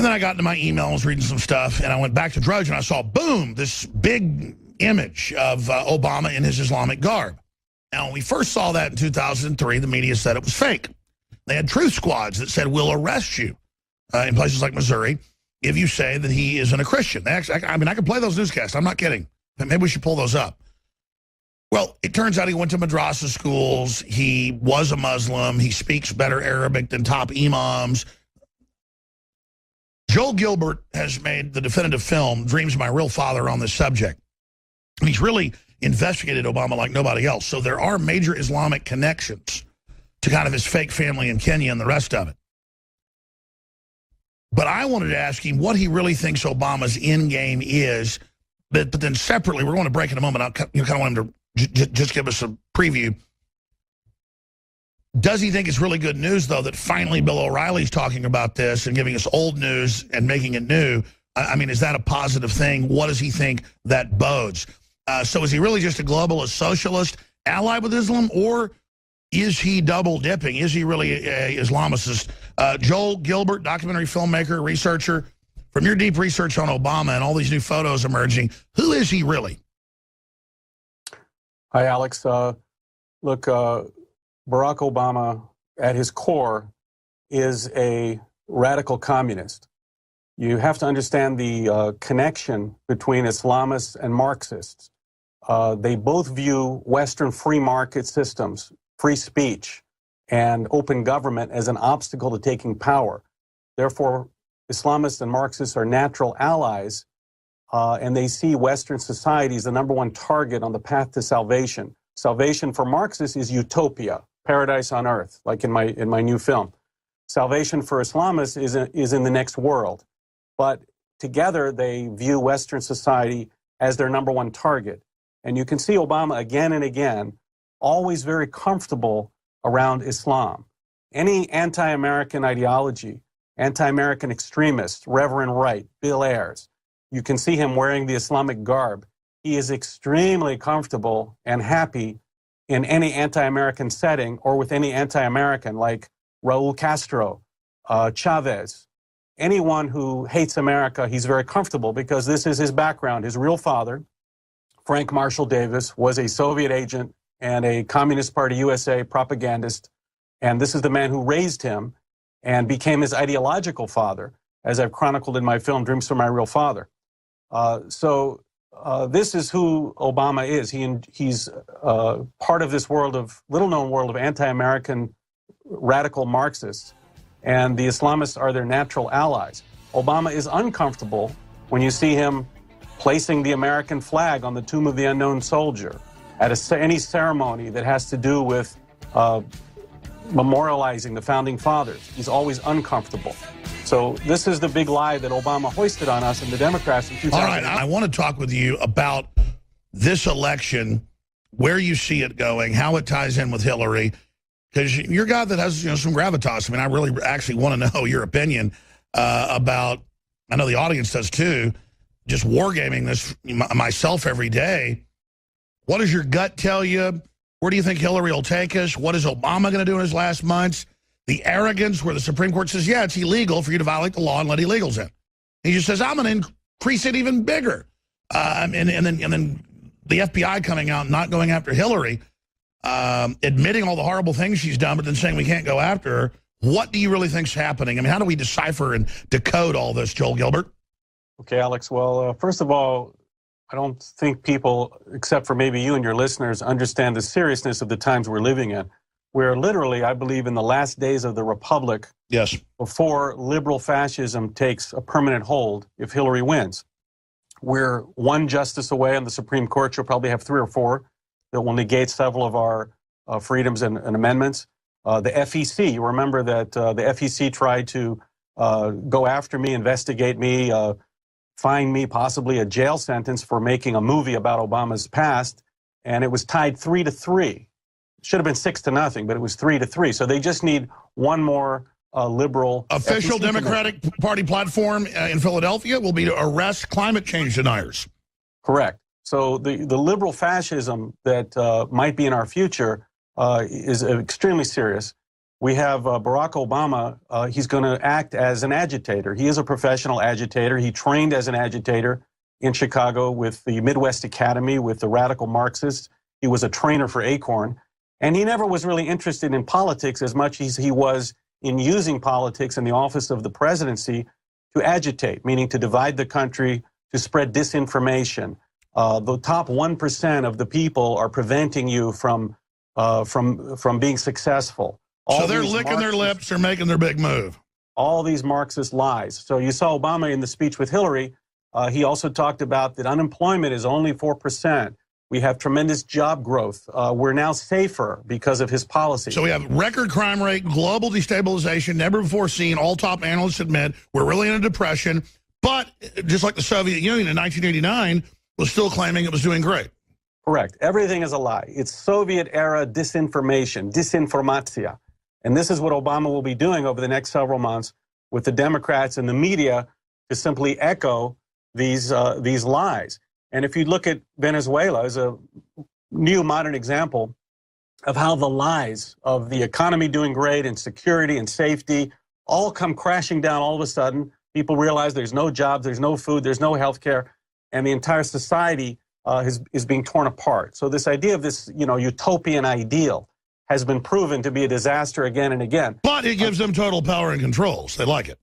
then I got into my emails, reading some stuff, and I went back to Drudge, and I saw, boom, this big image of Obama in his Islamic garb. Now, when we first saw that in 2003, the media said it was fake. They had truth squads that said, we'll arrest you in places like Missouri if you say that he isn't a Christian. They actually, I mean, I can play those newscasts. I'm not kidding. Maybe we should pull those up. Well, it turns out he went to madrasa schools. He was a Muslim. He speaks better Arabic than top imams. Joel Gilbert has made the definitive film, Dreams of My Real Father, on this subject. And he's really investigated Obama like nobody else. So there are major Islamic connections to kind of his fake family in Kenya and the rest of it. But I wanted to ask him what he really thinks Obama's end game is. But then separately, we're going to break in a moment. I kind of want him to just give us a preview. Does he think it's really good news, though, that finally Bill O'Reilly's talking about this and giving us old news and making it new? I mean, is that a positive thing? What does he think that bodes? So is he really just a globalist socialist allied with Islam, or is he double dipping? Is he really a Islamicist? Joel Gilbert, documentary filmmaker, researcher, from your deep research on Obama and all these new photos emerging, who is he really? Hi, Alex. Look, Barack Obama, at his core, is a radical communist. You have to understand the connection between Islamists and Marxists. They both view Western free market systems, free speech, and open government as an obstacle to taking power. Therefore, Islamists and Marxists are natural allies, and they see Western society as the #1 target on the path to salvation. Salvation for Marxists is utopia, paradise on earth, like in my new film. Salvation for Islamists is in the next world. But together, they view Western society as their #1 target. And you can see Obama again and again, always very comfortable around Islam. Any anti-American ideology, anti-American extremist, Reverend Wright, Bill Ayers, you can see him wearing the Islamic garb. He is extremely comfortable and happy in any anti-American setting or with any anti-American like Raul Castro, Chavez. Anyone who hates America, he's very comfortable because this is his background. His real father, Frank Marshall Davis, was a Soviet agent and a Communist Party USA propagandist. And this is the man who raised him and became his ideological father, as I've chronicled in my film, Dreams of My Real Father. So this is who Obama is. He's part of this little-known world of anti-American radical Marxists, and the Islamists are their natural allies. Obama is uncomfortable when you see him placing the American flag on the tomb of the unknown soldier at any ceremony that has to do with memorializing the founding fathers. He's always uncomfortable. So this is the big lie that Obama hoisted on us and the Democrats in 2008. All right, I want to talk with you about this election, where you see it going, how it ties in with Hillary, because you're a guy that has some gravitas. I mean, I really actually want to know your opinion about, I know the audience does too, just wargaming this myself every day. What does your gut tell you? Where do you think Hillary will take us? What is Obama going to do in his last months? The arrogance where the Supreme Court says, yeah, it's illegal for you to violate the law and let illegals in. He just says, I'm going to increase it even bigger. And then the FBI coming out, not going after Hillary, admitting all the horrible things she's done, but then saying we can't go after her. What do you really think's happening? I mean, how do we decipher and decode all this, Joel Gilbert? Okay, Alex. Well, first of all, I don't think people, except for maybe you and your listeners, understand the seriousness of the times we're living in. We're literally, I believe, in the last days of the Republic. Yes. Before liberal fascism takes a permanent hold if Hillary wins. We're one justice away on the Supreme Court. You'll probably have 3 or 4 that will negate several of our freedoms and amendments. The FEC, you remember that the FEC tried to go after me, investigate me, find me possibly a jail sentence for making a movie about Obama's past, and it was tied 3-3. It should have been 6-0, but it was 3-3. So they just need one more liberal... Official Democratic Party platform in Philadelphia will be to arrest climate change deniers. Correct. So the liberal fascism that might be in our future is extremely serious. We have Barack Obama. He's going to act as an agitator. He is a professional agitator. He trained as an agitator in Chicago with the Midwest Academy, with the radical Marxists. He was a trainer for Acorn. And he never was really interested in politics as much as he was in using politics in the office of the presidency to agitate, meaning to divide the country, to spread disinformation. The top 1% of the people are preventing you from being successful. So they're licking their lips, they're making their big move. All these Marxist lies. So you saw Obama in the speech with Hillary. He also talked about that unemployment is only 4%. We have tremendous job growth. We're now safer because of his policy. So we have record crime rate, global destabilization, never before seen. All top analysts admit we're really in a depression. But just like the Soviet Union in 1989 was still claiming it was doing great. Correct. Everything is a lie. It's Soviet-era disinformation, disinformatia. And this is what Obama will be doing over the next several months with the Democrats and the media to simply echo these lies. And if you look at Venezuela as a new modern example of how the lies of the economy doing great and security and safety all come crashing down all of a sudden, people realize there's no jobs, there's no food, there's no health care, and the entire society is being torn apart. So this idea of this, utopian ideal has been proven to be a disaster again and again. But it gives them total power and control, so they like it.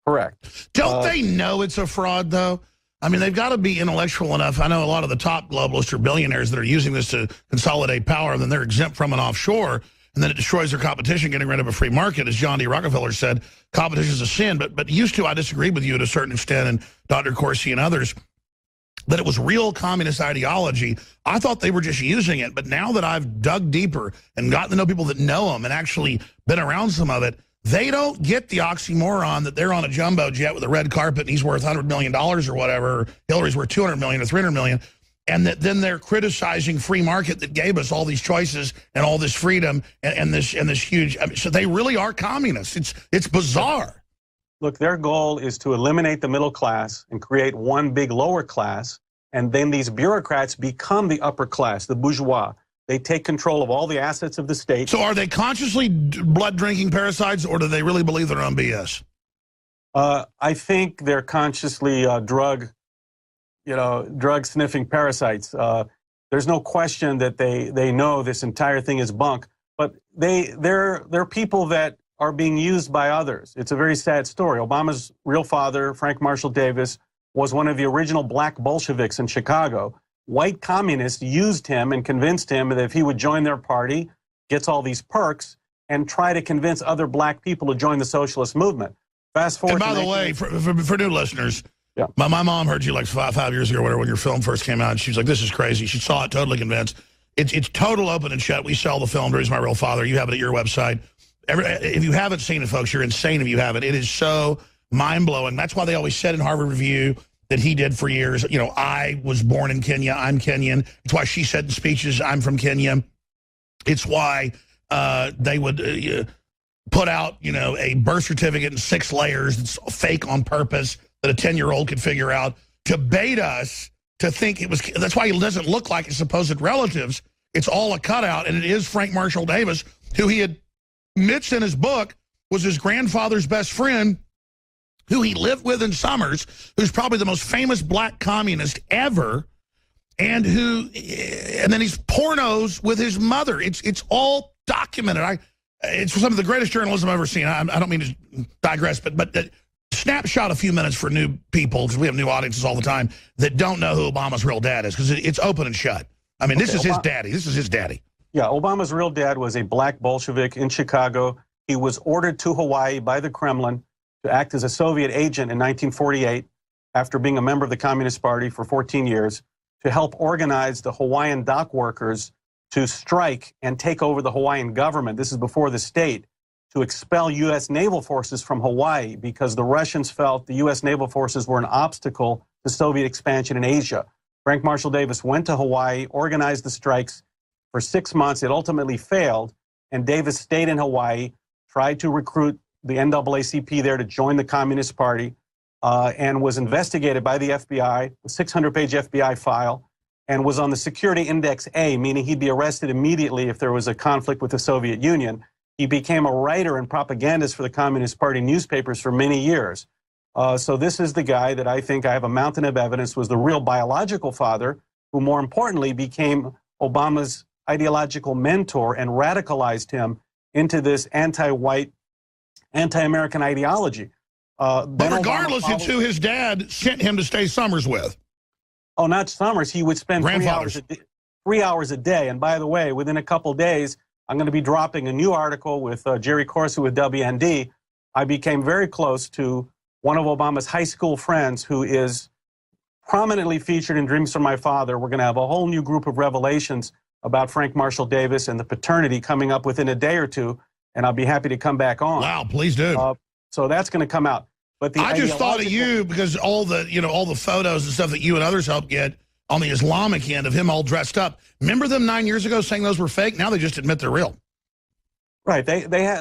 Correct. Don't they know it's a fraud, though? I mean, they've got to be intellectual enough. I know a lot of the top globalists are billionaires that are using this to consolidate power, and then they're exempt from it offshore, and then it destroys their competition, getting rid of a free market. As John D. Rockefeller said, competition is a sin. But used to, I disagree with you to a certain extent, and Dr. Corsi and others, that it was real communist ideology. I thought they were just using it. But now that I've dug deeper and gotten to know people that know them and actually been around some of it, they don't get the oxymoron that they're on a jumbo jet with a red carpet and he's worth $100 million or whatever, or Hillary's worth $200 million or $300 million, and that then they're criticizing free market that gave us all these choices and all this freedom and this huge. I mean, so they really are communists. It's bizarre. Look, their goal is to eliminate the middle class and create one big lower class, and then these bureaucrats become the upper class, the bourgeois. They take control of all the assets of the state. So are they consciously blood-drinking parasites, or do they really believe their own BS? I think they're consciously drug-sniffing parasites. There's no question that they know this entire thing is bunk, but they're people that are being used by others. It's a very sad story. Obama's real father, Frank Marshall Davis, was one of the original black Bolsheviks in Chicago. White communists used him and convinced him that if he would join their party, gets all these perks, and try to convince other black people to join the socialist movement. Fast forward. And by the way, for new listeners, yeah. my mom heard you like five years ago or whatever when your film first came out, and she was like, this is crazy. She saw it, totally convinced. It's total open and shut. We sell the film, Who's My Real Father. You have it at your website. If you haven't seen it, folks, you're insane if you haven't. It is so mind-blowing. That's why they always said in Harvard Review that he did for years, I was born in Kenya, I'm Kenyan. It's why she said in speeches, I'm from Kenya. It's why they would put out, a birth certificate in 6 layers that's fake on purpose that a 10-year-old could figure out to bait us to think it was. That's why he doesn't look like his supposed relatives. It's all a cutout, and it is Frank Marshall Davis, who he admits in his book was his grandfather's best friend, who he lived with in Summers, who's probably the most famous black communist ever, and then he's pornos with his mother. It's all documented. It's some of the greatest journalism I've ever seen. I don't mean to digress, but snapshot a few minutes for new people, because we have new audiences all the time that don't know who Obama's real dad is, because it's open and shut. I mean, this is his daddy. This is his daddy. Yeah, Obama's real dad was a black Bolshevik in Chicago. He was ordered to Hawaii by the Kremlin to act as a Soviet agent in 1948 after being a member of the Communist Party for 14 years to help organize the Hawaiian dock workers to strike and take over the Hawaiian government. This is before the state, to expel U.S. naval forces from Hawaii because the Russians felt the U.S. naval forces were an obstacle to Soviet expansion in Asia. Frank Marshall Davis went to Hawaii, organized the strikes for 6 months. It ultimately failed, and Davis stayed in Hawaii, tried to recruit the NAACP there to join the Communist Party, and was investigated by the FBI, a 600-page FBI file, and was on the Security Index A, meaning he'd be arrested immediately if there was a conflict with the Soviet Union. He became a writer and propagandist for the Communist Party newspapers for many years. So this is the guy that I think I have a mountain of evidence was the real biological father, who more importantly became Obama's ideological mentor and radicalized him into this anti-white, anti-American ideology. But regardless, it's who his dad sent him to stay summers with. Oh, not summers. He would spend 3 hours a day. And by the way, within a couple days, I'm going to be dropping a new article with Jerry Corsi with WND. I became very close to one of Obama's high school friends who is prominently featured in Dreams from My Father. We're going to have a whole new group of revelations about Frank Marshall Davis and the paternity coming up within a day or two, and I'll be happy to come back on. Wow, please do. So that's going to come out. But I just thought of you because all the photos and stuff that you and others helped get on the Islamic end of him all dressed up. Remember them 9 years ago saying those were fake? Now they just admit they're real. Right.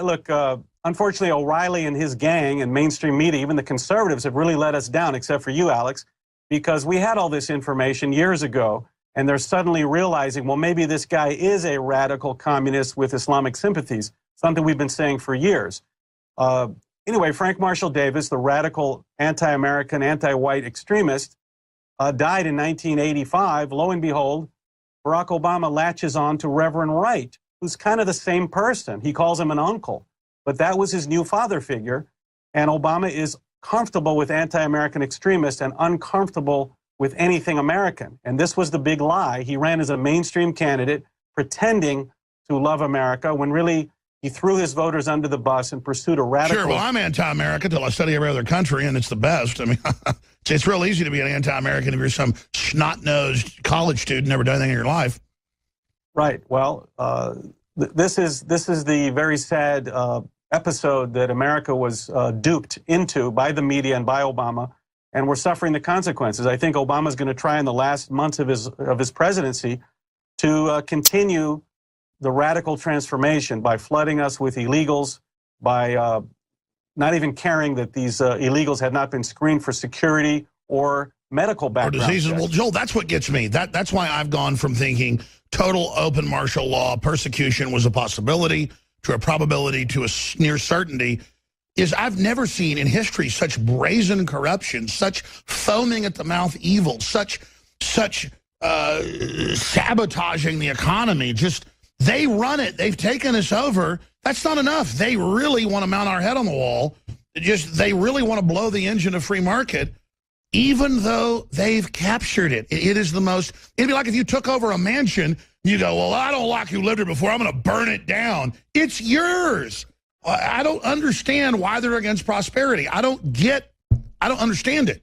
Look, unfortunately, O'Reilly and his gang and mainstream media, even the conservatives, have really let us down, except for you, Alex, because we had all this information years ago, and they're suddenly realizing, well, maybe this guy is a radical communist with Islamic sympathies, something we've been saying for years. Anyway, Frank Marshall Davis, the radical anti-American, anti-white extremist, died in 1985. Lo and behold, Barack Obama latches on to Reverend Wright, who's kind of the same person. He calls him an uncle, but that was his new father figure. And Obama is comfortable with anti-American extremists and uncomfortable with anything American. And this was the big lie. He ran as a mainstream candidate, pretending to love America, when really he threw his voters under the bus and pursued a radical... Sure, well, I'm anti-American till I study every other country, and it's the best. I mean, it's real easy to be an anti-American if you're some snot-nosed college student, never done anything in your life. Right. Well, this is the very sad episode that America was duped into by the media and by Obama, and we're suffering the consequences. I think Obama's going to try in the last months of his presidency to continue the radical transformation by flooding us with illegals, by not even caring that these illegals had not been screened for security or medical background or diseases. checks. Well, Joel, that's what gets me. That's why I've gone from thinking total open martial law persecution was a possibility to a probability to a near certainty. Is I've never seen in history such brazen corruption, such foaming at the mouth evil, such sabotaging the economy. Just they run it. They've taken us over. That's not enough. They really want to mount our head on the wall. They really want to blow the engine of free market, even though they've captured it. It is the most, it'd be like if you took over a mansion, you go, well, I don't like who lived here before, I'm going to burn it down. It's yours. I don't understand why they're against prosperity. I don't understand it.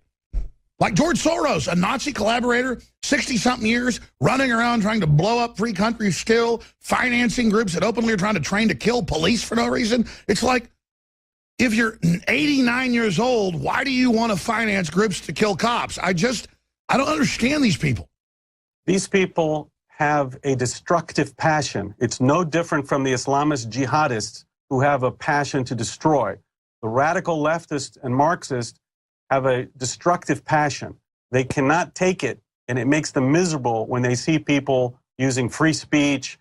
Like George Soros, a Nazi collaborator, 60-something years, running around trying to blow up free countries still, financing groups that openly are trying to train to kill police for no reason. It's like, if you're 89 years old, why do you want to finance groups to kill cops? I don't understand these people. These people have a destructive passion. It's no different from the Islamist jihadists who have a passion to destroy. The radical leftists and Marxists have a destructive passion. They cannot take it, and it makes them miserable when they see people using free speech,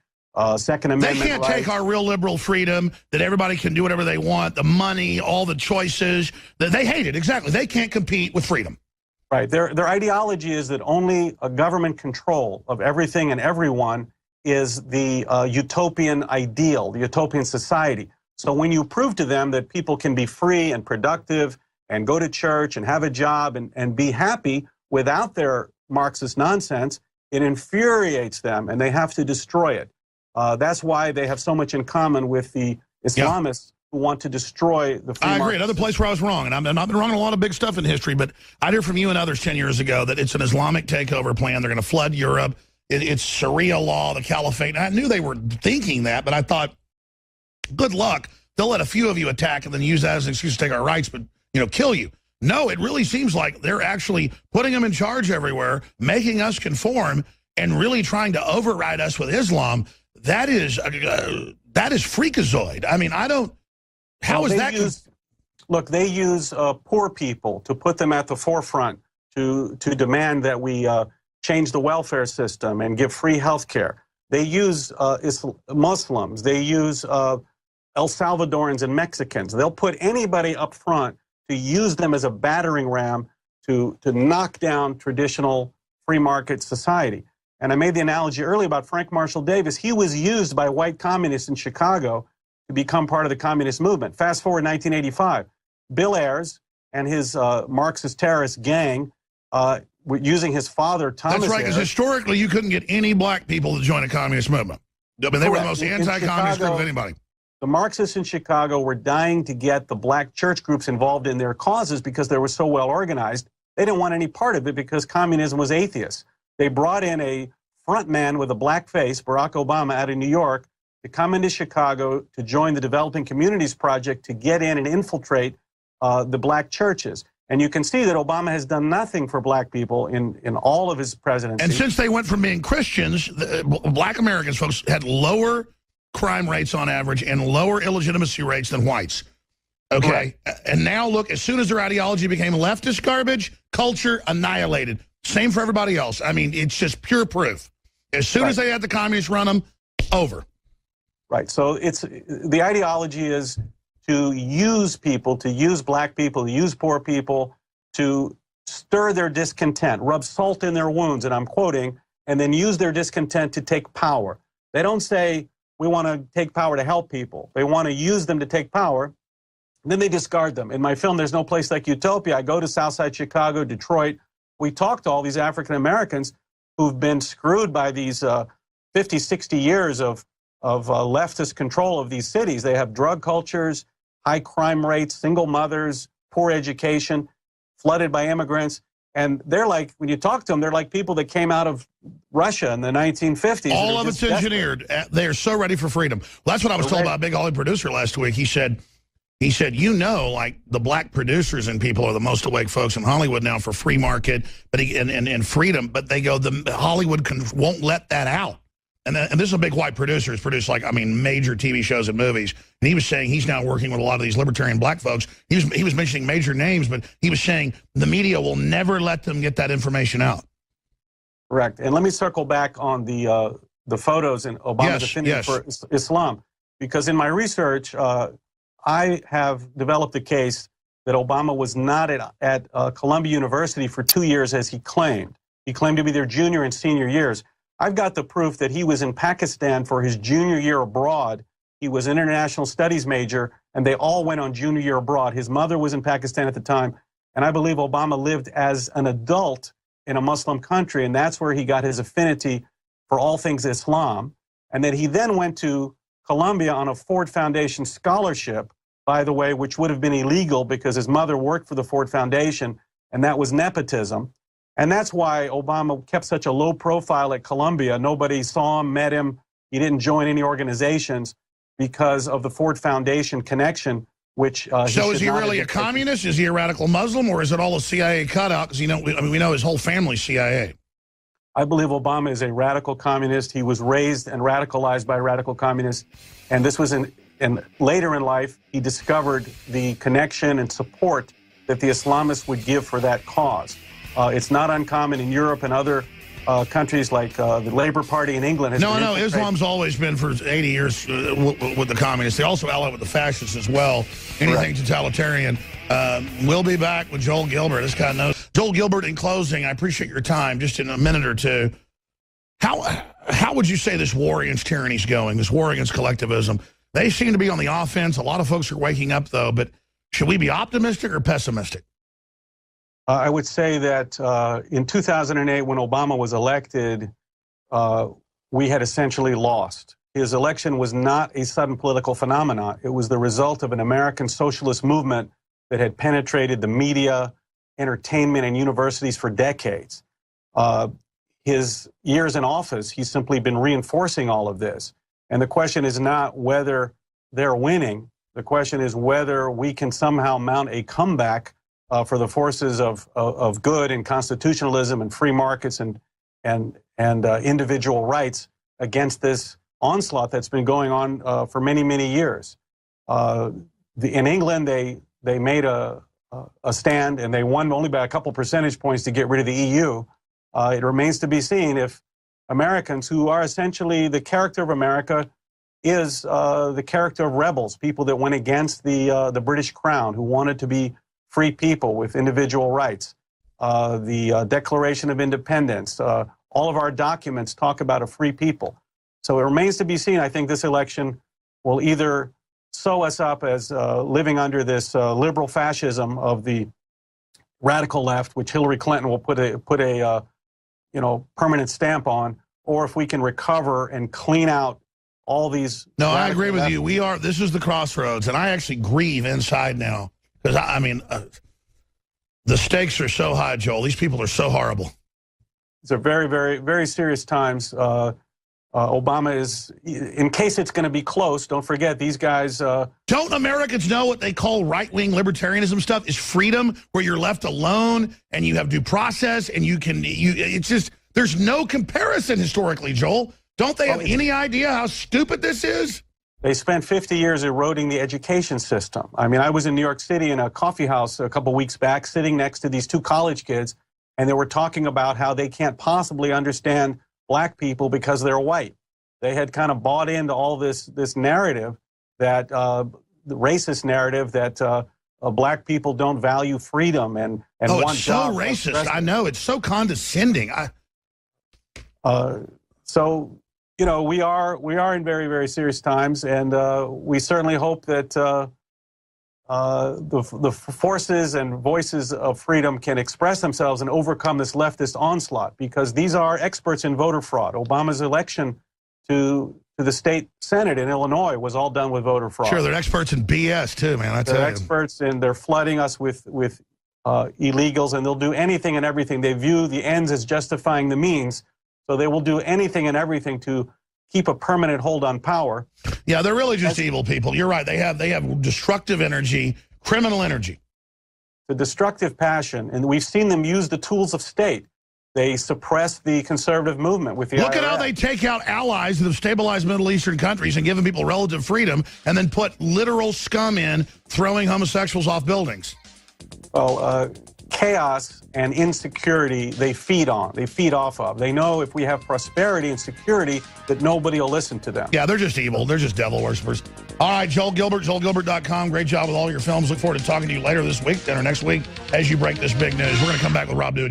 Second Amendment. They can't take our real liberal freedom, that everybody can do whatever they want, the money, all the choices. They hate it, exactly. They can't compete with freedom. Right. Their ideology is that only a government control of everything and everyone is the utopian ideal, the utopian society. So when you prove to them that people can be free and productive and go to church and have a job and be happy without their Marxist nonsense, it infuriates them and they have to destroy it. That's why they have so much in common with the Islamists who want to destroy the free market. I agree. Another place where I was wrong, and I've been wrong on a lot of big stuff in history, but I heard from you and others 10 years ago that it's an Islamic takeover plan. They're going to flood Europe. It's Sharia law, the caliphate. And I knew they were thinking that, but I thought, good luck. They'll let a few of you attack and then use that as an excuse to take our rights, but, kill you. No, it really seems like they're actually putting them in charge everywhere, making us conform, and really trying to override us with Islam. That is freakazoid. I mean, I don't... How is that? Look, they use poor people to put them at the forefront to demand that we change the welfare system and give free health care. They use Muslims. They use El Salvadorans and Mexicans. They'll put anybody up front to use them as a battering ram to knock down traditional free market society. And I made the analogy earlier about Frank Marshall Davis. He was used by white communists in Chicago to become part of the communist movement. Fast forward 1985, Bill Ayers and his Marxist terrorist gang were using his father, Thomas That's right, because historically you couldn't get any black people to join a communist movement. I mean, they were the most anti-communist group of anybody. The Marxists in Chicago were dying to get the black church groups involved in their causes because they were so well organized. They didn't want any part of it because communism was atheist. They brought in a front man with a black face, Barack Obama, out of New York, to come into Chicago to join the Developing Communities Project to get in and infiltrate the black churches. And you can see that Obama has done nothing for black people in all of his presidency. And since they went from being Christians, black Americans, folks, had lower crime rates on average and lower illegitimacy rates than whites. Okay, right. And now look, as soon as their ideology became leftist garbage, culture annihilated. Same for everybody else. I mean, it's just pure proof. As soon as they had the communists run them, over. Right, so the ideology is to use people, to use black people, to use poor people, to stir their discontent, rub salt in their wounds, and I'm quoting, and then use their discontent to take power. They don't say, we want to take power to help people. They want to use them to take power, then they discard them. In my film, There's No Place Like Utopia, I go to Southside Chicago, Detroit. We talk to all these African Americans who've been screwed by these 50, 60 years of leftist control of these cities. They have drug cultures, high crime rates, single mothers, poor education, flooded by immigrants. And they're like, when you talk to them, they're like people that came out of Russia in the 1950s. All of it's engineered. They are so ready for freedom. Well, that's what I was told by a big Hollywood producer last week. He said, you know, like the black producers and people are the most awake folks in Hollywood now for free market and freedom. But they go, Hollywood won't let that out. And this is a big white producer who's produced, like, I mean, major TV shows and movies. And he was saying he's now working with a lot of these libertarian black folks. He was mentioning major names, but he was saying the media will never let them get that information out. Correct. And let me circle back on the photos in Obama's opinion for Islam. Because in my research, I have developed a case that Obama was not at Columbia University for 2 years as he claimed. He claimed to be their junior and senior years. I've got the proof that he was in Pakistan for his junior year abroad. He was an international studies major, and they all went on junior year abroad. His mother was in Pakistan at the time, and I believe Obama lived as an adult in a Muslim country, and that's where he got his affinity for all things Islam. And then he then went to Columbia on a Ford Foundation scholarship, by the way, which would have been illegal because his mother worked for the Ford Foundation, and that was nepotism. And that's why Obama kept such a low profile at Columbia. Nobody saw him, met him. He didn't join any organizations because of the Ford Foundation connection, which So is he really a communist? Is he a radical Muslim? Or is it all a CIA cutout? Because, you know, we know his whole family's CIA. I believe Obama is a radical communist. He was raised and radicalized by radical communists. And this was and later in life, he discovered the connection and support that the Islamists would give for that cause. It's not uncommon in Europe and other countries like the Labour Party in England. No, Islam's always been for 80 years with the communists. They also ally with the fascists as well. Anything totalitarian. We'll be back with Joel Gilbert. This guy knows. Joel Gilbert, in closing, I appreciate your time. Just in a minute or two, how would you say this war against tyranny is going, this war against collectivism? They seem to be on the offense. A lot of folks are waking up, though. But should we be optimistic or pessimistic? I would say that in 2008, when Obama was elected, we had essentially lost. His election was not a sudden political phenomenon. It was the result of an American socialist movement that had penetrated the media, entertainment, and universities for decades. His years in office, he's simply been reinforcing all of this. And the question is not whether they're winning. The question is whether we can somehow mount a comeback for the forces of good and constitutionalism and free markets and individual rights against this onslaught that's been going on for many, many years. In England, they made a stand and they won only by a couple percentage points to get rid of the EU. It remains to be seen if Americans, who are essentially the character of America, is the character of rebels, people that went against the British Crown, who wanted to be free people with individual rights. The Declaration of Independence, all of our documents talk about a free people. So it remains to be seen. I think this election will either sew us up as living under this liberal fascism of the radical left, which Hillary Clinton will put a permanent stamp on, or if we can recover and clean out all these. No, I agree with you. This is the crossroads, and I actually grieve inside now because I mean, the stakes are so high, Joel. These people are so horrible. These are very, very, very serious times. Obama is, in case it's going to be close, don't forget these guys. Don't Americans know what they call right-wing libertarianism stuff is freedom, where you're left alone and you have due process and it's just, there's no comparison historically, Joel. Don't they have any idea how stupid this is? They spent 50 years eroding the education system. I mean, I was in New York City in a coffee house a couple weeks back, sitting next to these two college kids, and they were talking about how they can't possibly understand black people because they're white. They had kind of bought into all this narrative, that the racist narrative that black people don't value freedom and it's so racist. I know, it's so condescending. So we are in very, very serious times, and we certainly hope that the forces and voices of freedom can express themselves and overcome this leftist onslaught, because these are experts in voter fraud. Obama's election to the state Senate in Illinois was all done with voter fraud. Sure, they're experts in BS too, man. They're experts, and they're flooding us with illegals, and they'll do anything and everything. They view the ends as justifying the means, so they will do anything and everything to keep a permanent hold on power. Yeah, they're really just evil people. You're right. They have destructive energy, criminal energy. The destructive passion, and we've seen them use the tools of state. They suppress the conservative movement with the Look IRS. at how they take out allies that have stabilized Middle Eastern countries and given people relative freedom, and then put literal scum in throwing homosexuals off buildings. Well, chaos and insecurity they feed on. They feed off of. They know if we have prosperity and security that nobody will listen to them. Yeah, they're just evil. They're just devil worshippers. All right, Joel Gilbert, joelgilbert.com. Great job with all your films. Look forward to talking to you later this week or next week as you break this big news. We're going to come back with Rob Dewey.